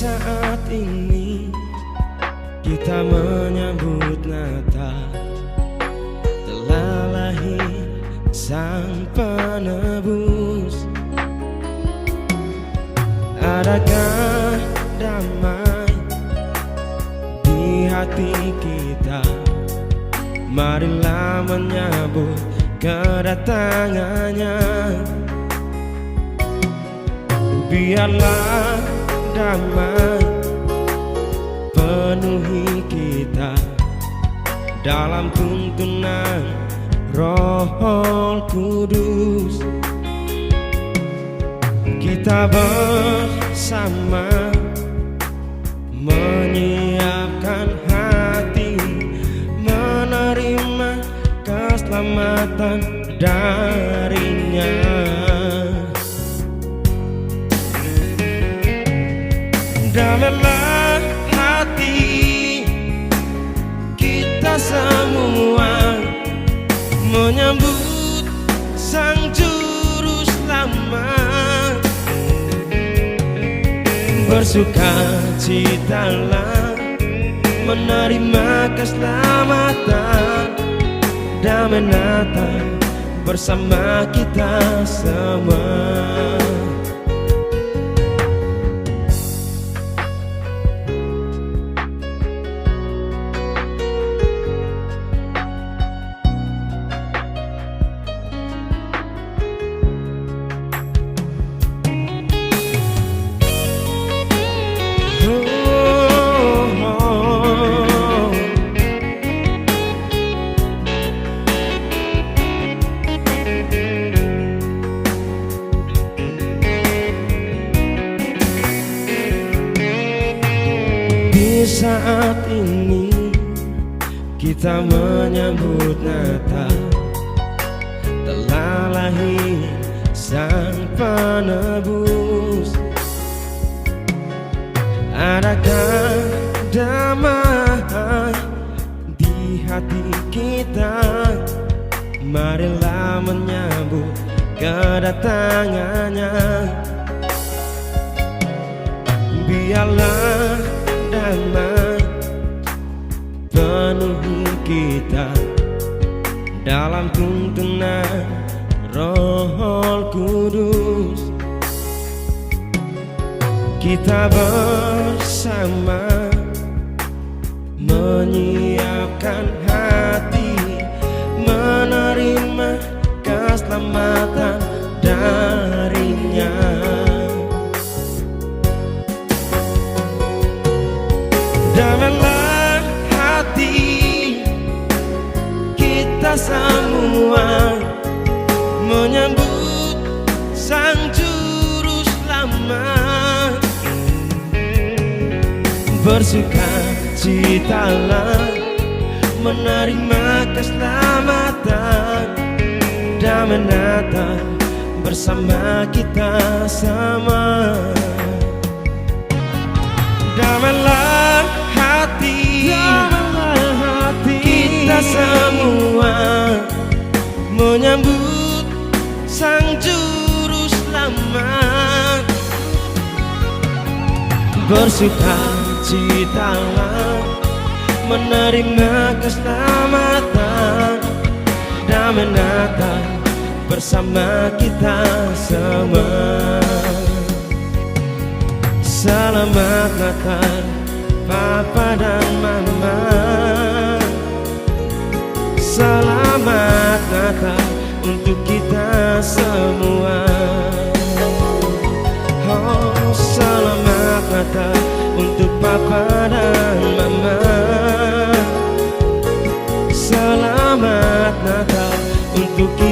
saat ini kita menyambut Natal, telah lahir Sang Penebus. Adakah damai di hati kita? Marilah menyambut kedatangannya. Biarlah damai penuhi kita dalam tuntunan Roh Kudus. Kita bersama menyiapkan hati, menerima keselamatan darinya. Damailah hati kita semua menyambut Sang Juru Selamat. Bersukacitalah menerima keselamatan. Damai Natal bersama kita semua. Di saat ini kita menyambut Natal, telah lahir Sang Penebus. Adakah damai di hati kita? Marilah menyambut kedatangannya. Biarlah damai penuhi kita dalam tuntunan Roh Kudus. Kita bersama menyiapkan hati, menerima keselamatan darinya. Damailah hati kita semua menyambut Sang Juru Selamat. Bersukacitalah menerima keselamatan. Damai Natal bersama kita semua. Damailah hati kita semua menyambut Sang Juru Selamat. Bersukacitalah menerima keselamatan. Damai Natal bersama kita semua. Selamat Natal Papa dan Mama. Selamat Natal untuk kita semua. Oh, selamat Natal untuk Papa dan Mama. Selamat Natal untuk kita